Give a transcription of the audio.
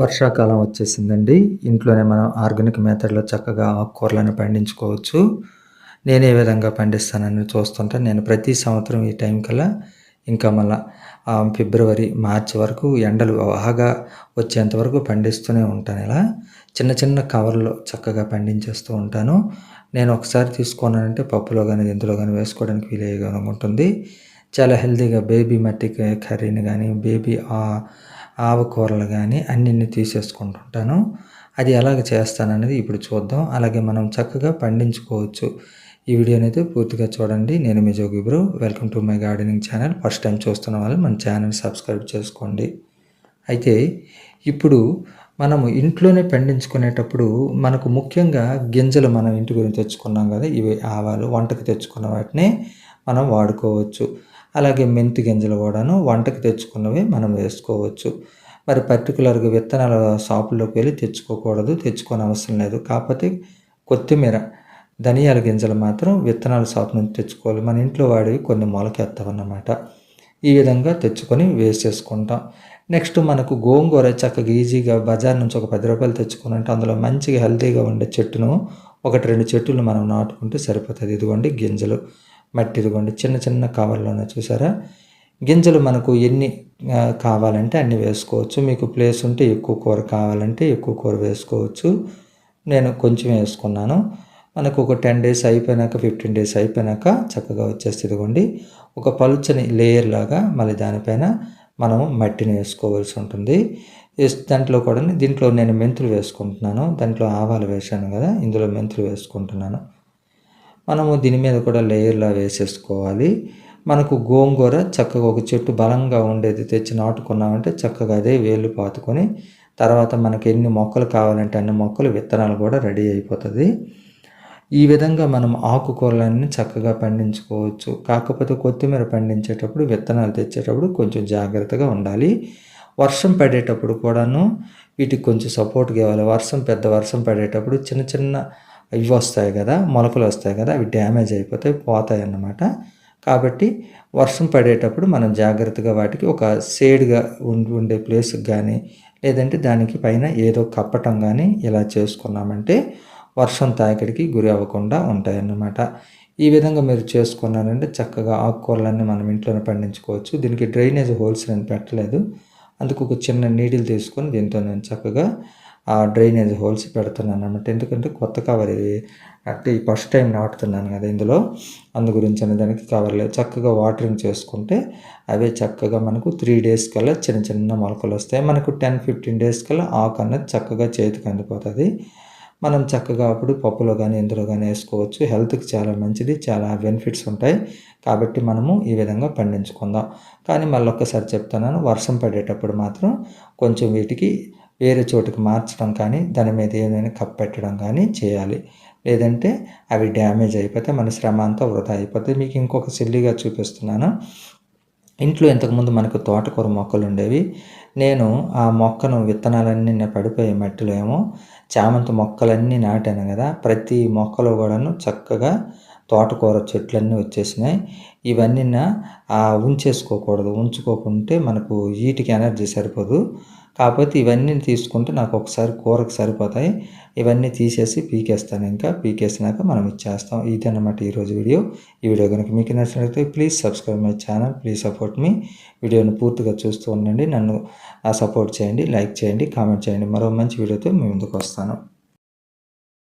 వర్షాకాలం వచ్చేసిందండి. ఇంట్లోనే మనం ఆర్గానిక్ మెథడ్‌లో చక్కగా ఆకుకూరలను పండించుకోవచ్చు. నేను ఏ విధంగా పండిస్తానని చూస్తుంటే నేను ప్రతి సంవత్సరం ఈ టైం కల్లా ఇంకా మళ్ళా ఫిబ్రవరి, మార్చి వరకు ఎండలు బాగా వచ్చేంత వరకు పండిస్తూనే ఉంటాను ఇలా. చిన్న చిన్న కవర్‌లో చక్కగా పండించేస్తూ ఉంటాను. నేను ఒకసారి తీసుకున్నానంటే పప్పులో గానీ, ఇందులో గానీ వేసుకోవడానికి వీలుగా ఉంటుంది. చాలా హెల్తీగా బేబీ మట్టి కర్రీని గానీ, బేబీ ఆకుకూరలు గానీ అన్నిన్ని తీసేసుకుంటుంటాను. అది ఎలాగ చేస్తాననేది ఇప్పుడు చూద్దాం. అలాగే మనం చక్కగా పండించుకోవచ్చు. ఈ వీడియోనైతే పూర్తిగా చూడండి. నేను మీ Jogi bro. Welcome to my gardening channel. First time చూస్తున్న వాళ్ళు మన ఛానల్ సబ్స్క్రైబ్ చేసుకోండి. అయితే ఇప్పుడు మనము ఇంట్లోనే పండించుకునేటప్పుడు మనకు ముఖ్యంగా గింజలు మనం ఇంటి గురించి తెచ్చుకున్నాం కదా, ఇవి ఆవాలు వంటకు తెచ్చుకున్న వాటిని మనం వాడుకోవచ్చు. అలాగే మెంతి గింజలు కూడాను వంటకు తెచ్చుకున్నవి మనం వేసుకోవచ్చు. మరి పర్టికులర్గా విత్తనాల షాపుల్లోకి వెళ్ళి తెచ్చుకోకూడదు, తెచ్చుకోని అవసరం లేదు. కాకపోతే కొత్తిమీర, ధనియాల గింజలు మాత్రం విత్తనాల షాప్ నుంచి తెచ్చుకోవాలి. మన ఇంట్లో వాడివి కొన్ని మొలకెత్తామన్నమాట. ఈ విధంగా తెచ్చుకొని వేసేసుకుంటాం. నెక్స్ట్ మనకు గోంగూర చక్కగా ఈజీగా బజార్ నుంచి ఒక 10 రూపాయలు తెచ్చుకున్నంటే అందులో మంచిగా హెల్తీగా ఉండే చెట్టును 1, 2 చెట్టులు మనం నాటుకుంటే సరిపోతుంది. ఇదిగోండి గింజలు, మట్టి ఇదిగోండి చిన్న చిన్న కవర్లోనే చూసారా. గింజలు మనకు ఎన్ని కావాలంటే అన్ని వేసుకోవచ్చు. మీకు ప్లేస్ ఉంటే ఎక్కువ కూర కావాలంటే ఎక్కువ కూర వేసుకోవచ్చు. నేను కొంచెం వేసుకున్నాను. మనకు ఒక 10 డేస్ అయిపోయినాక 15 డేస్ అయిపోయినాక చక్కగా వచ్చేసి ఇదిగోండి ఒక పలుచని లేయర్ లాగా మళ్ళీ దానిపైన మనము మట్టిని వేసుకోవాల్సి ఉంటుంది. దీంట్లో నేను మెంతులు వేసుకుంటున్నాను. దాంట్లో ఆవాలు వేసాను కదా, ఇందులో మెంతులు వేసుకుంటున్నాను. మనము దీని మీద కూడా లేయర్లా వేసేసుకోవాలి. మనకు గోంగూర చక్కగా ఒక చెట్టు బలంగా ఉండేది తెచ్చి నాటుకున్నామంటే చక్కగా అదే వేళ్ళు పాతుకొని తర్వాత మనకి ఎన్ని మొక్కలు కావాలంటే అన్ని మొక్కలు విత్తనాలు కూడా రెడీ అయిపోతుంది. ఈ విధంగా మనం ఆకుకూరలన్నీ చక్కగా పండించుకోవచ్చు. కాకపోతే కొత్తిమీర పండించేటప్పుడు విత్తనాలు తెచ్చేటప్పుడు కొంచెం జాగ్రత్తగా ఉండాలి. వర్షం పడేటప్పుడు కూడాను వీటికి కొంచెం సపోర్ట్గా ఇవ్వాలి. పెద్ద వర్షం పడేటప్పుడు చిన్న చిన్న ఇవి వస్తాయి కదా, మొలకలు వస్తాయి కదా, అవి డ్యామేజ్ అయిపోతాయి, పోతాయి అన్నమాట. కాబట్టి వర్షం పడేటప్పుడు మనం జాగ్రత్తగా వాటికి ఒక షేడ్గా ఉండే ప్లేస్కి కానీ లేదంటే దానికి పైన ఏదో కప్పటం కానీ ఇలా చేసుకున్నామంటే వర్షం తాకిడికి గురి అవ్వకుండా ఉంటాయన్నమాట. ఈ విధంగా మీరు చేసుకున్నారంటే చక్కగా ఆకుకూరలన్నీ మనం ఇంట్లోనే పండించుకోవచ్చు. దీనికి డ్రైనేజ్ హోల్స్ నేను పెట్టలేదు. అందుకు ఒక చిన్న నీడిల్ తీసుకొని దీంతో నేను చక్కగా ఆ డ్రైనేజ్ హోల్స్ పెడుతున్నాను అన్నమాట. ఎందుకంటే కొత్త కవర్ ఇది, అంటే ఫస్ట్ టైం నాటుతున్నాను కదా ఇందులో, అందు గురించి అనే దానికి కవర్ లేదు. చక్కగా వాటరింగ్ చేసుకుంటే అవే చక్కగా మనకు 3 డేస్ కల్లా చిన్న చిన్న మొలకలు వస్తాయి. మనకు 10-15 డేస్ కల్లా ఆకు అన్నది చక్కగా చేతికి అందిపోతుంది. మనం చక్కగా అప్పుడు పప్పులో కానీ ఇందులో కానీ వేసుకోవచ్చు. హెల్త్కి చాలా మంచిది, చాలా బెనిఫిట్స్ ఉంటాయి. కాబట్టి మనము ఈ విధంగా పండించుకుందాం. కానీ మళ్ళీ ఒక్కసారి చెప్తున్నాను, వర్షం పడేటప్పుడు మాత్రం కొంచెం వీటికి వేరే చోటుకి మార్చడం కానీ దాని మీద ఏదైనా కప్పెట్టడం కానీ చేయాలి. లేదంటే అవి డ్యామేజ్ అయిపోతే మన శ్రమ అంతా వృధా అయిపోతుంది. మీకు ఇంకొక సిల్లీగా చూపిస్తున్నాను. ఇంట్లో ఇంతకుముందు మనకు తోటకూర మొక్కలు ఉండేవి. నేను ఆ మొక్కను విత్తనాలన్నీ పడిపోయే మట్టిలో ఏమో చామంతి మొక్కలన్నీ నాటాను కదా, ప్రతి మొక్కలో కూడాను చక్కగా తోటకూర చెట్లన్నీ వచ్చేసినాయి. ఇవన్నీ ఉంచుకోకుంటే మనకు వీటికి ఎనర్జీ సరిపోదు. కాకపోతే ఇవన్నీ తీసుకుంటే నాకు ఒకసారి కూరకు సరిపోతాయి. ఇవన్నీ తీసేసి పీకేసినాక మనం ఇచ్చేస్తాం. ఇదన్నమాట ఈరోజు వీడియో. ఈ వీడియో కనుక మీకు నచ్చినట్లయితే please subscribe my channel, please support me. వీడియోని పూర్తిగా చూస్తూ ఉండండి, నన్ను సపోర్ట్ చేయండి, లైక్ చేయండి, కామెంట్ చేయండి. మరో మంచి వీడియోతో మీ ముందుకు వస్తాను.